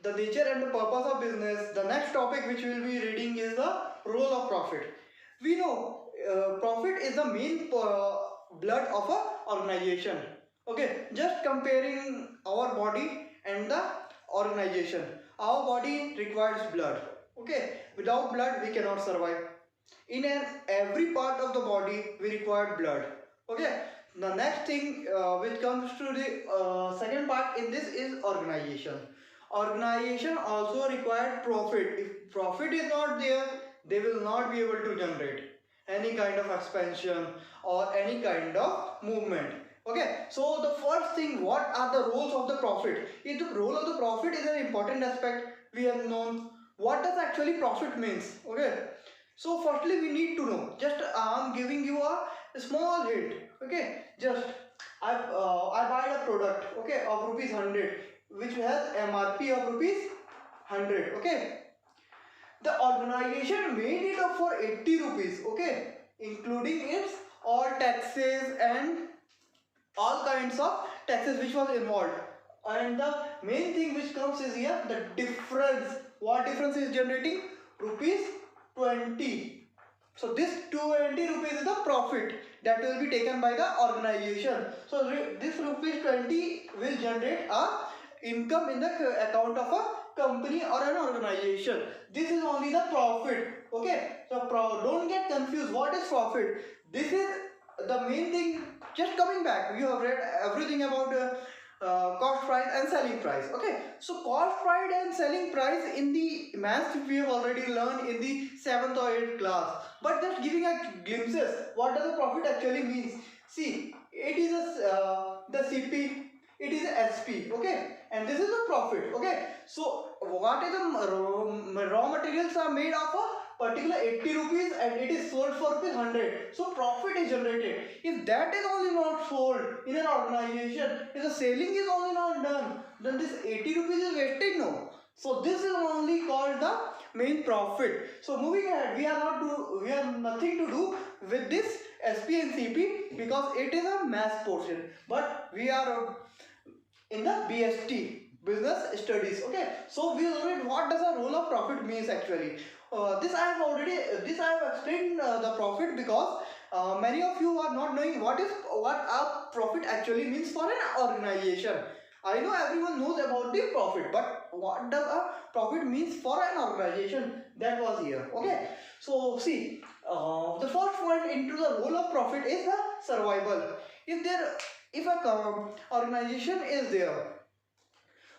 the nature and the purpose of business. The next topic which we will be reading is the role of profit. We know profit is the main blood of a organization. Okay, just comparing our body and the organization. Our body requires blood. Okay, without blood we cannot survive. In every part of the body we require blood. Okay, the next thing which comes to the second part in this is organization. Organization also required profit. If profit is not there, they will not be able to generate any kind of expansion or any kind of movement. Okay, so the first thing, what are the roles of the profit? If the role of the profit is an important aspect, we have known what does actually profit means. Okay, so firstly we need to know, just I am giving you a small hint. Okay, just I buy a product, okay, of rupees 100, which has MRP of rupees 100. Okay, the organization made it up for 80 rupees. Okay, including its all taxes and all kinds of taxes which was involved. And the main thing which comes is here the difference. What difference is generating? Rupees 20. So this 20 rupees is the profit that will be taken by the organization. So this rupees 20 will generate a income in the account of a company or an organization. This is only the profit. Okay, so don't get confused. What is profit? This is the main thing. Just coming back, you have read everything about cost price and selling price. Okay, so cost price and selling price in the maths we have already learned in the 7th or 8th class, but just giving a glimpses what does the profit actually means. See, it is the CP, it is SP. Okay, and this is the profit. Okay, so what is the raw materials are made of a particular 80 rupees and it is sold for rupees 100, so profit is generated. If that is only not sold in an organization, if the selling is only not done, then this 80 rupees is wasted. No, so this is only called the main profit. So moving ahead, we have nothing to do with this SP and CP because it is a mass portion, but we are in the BST, business studies. Okay, so we will read what does the role of profit means actually. This I have explained the profit because many of you are not knowing what a profit actually means for an organization. I know everyone knows about the profit, but what does a profit means for an organization? That was here. Okay, so see, the first point into the role of profit is the survival. If a organization is there,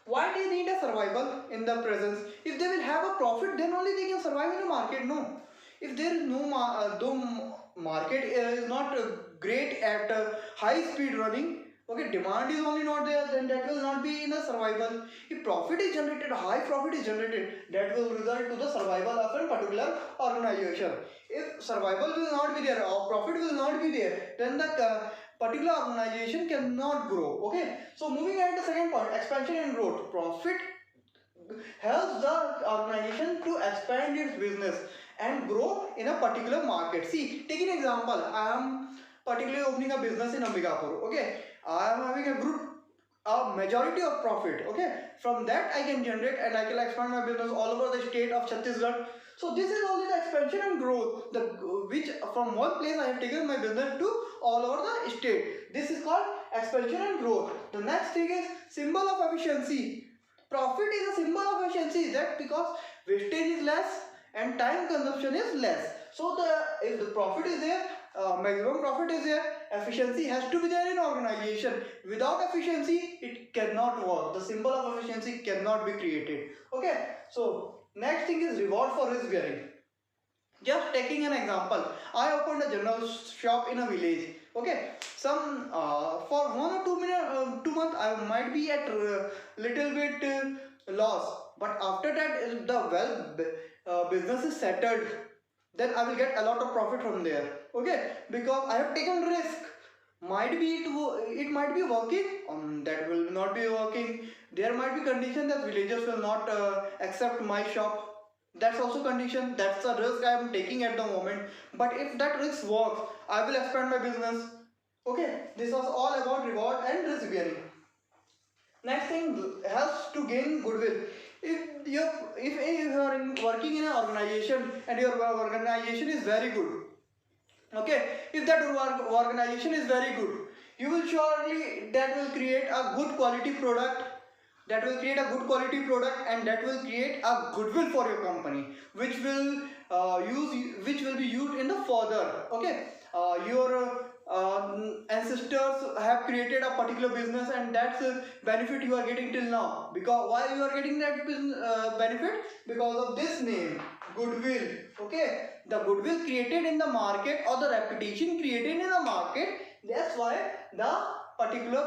why they need a survival in the presence? If they will have a profit, then only they can survive in the market. No, if there is though market is not great at high speed running, okay, demand is only not there, then that will not be in the survival. If profit is generated, high profit is generated, that will result to the survival of a particular organization. If survival will not be there or profit will not be there, then the particular organization cannot grow. Okay, so moving on to the second point, expansion and growth. Profit helps the organization to expand its business and grow in a particular market. See, take an example. I am particularly opening a business in Ambikapur. Okay, I am having a majority of profit. Okay, from that I can generate and I can expand my business all over the state of Chhattisgarh. So this is only the expansion and growth, which from one place I have taken my business to all over the state. This is called expansion and growth. The next thing is symbol of efficiency. Profit is a symbol of efficiency, that because wastage is less and time consumption is less. So if the profit is there, maximum profit is there, efficiency has to be there in organization. Without efficiency, it cannot work. The symbol of efficiency cannot be created. Okay, so next thing is reward for risk bearing. Just taking an example, I opened a general shop in a village. Okay, some for 2 months I might be at little bit loss, but after that if the business is settled, then I will get a lot of profit from there. Okay, because I have taken risk. Might be it might be working, that will not be working. There might be condition that villagers will not accept my shop. That's also condition. That's a risk I am taking at the moment. But if that risk works, I will expand my business. Okay, this was all about reward and risk bearing. Next thing, helps to gain goodwill. if you are working in an organization and your organization is very good, okay, if that organization is very good, you will surely that will create a good quality product, and that will create a goodwill for your company, which will which will be used in the further. Okay, your ancestors have created a particular business, and that's a benefit you are getting till now. Because why you are getting that business, benefit? Because of this name, goodwill. Okay, the goodwill created in the market, or the reputation created in the market, that's why the particular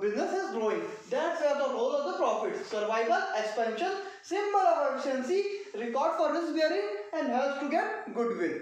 business is growing. That's where the role of the profit: survival, expansion, symbol of efficiency, record for risk bearing, and helps to get goodwill.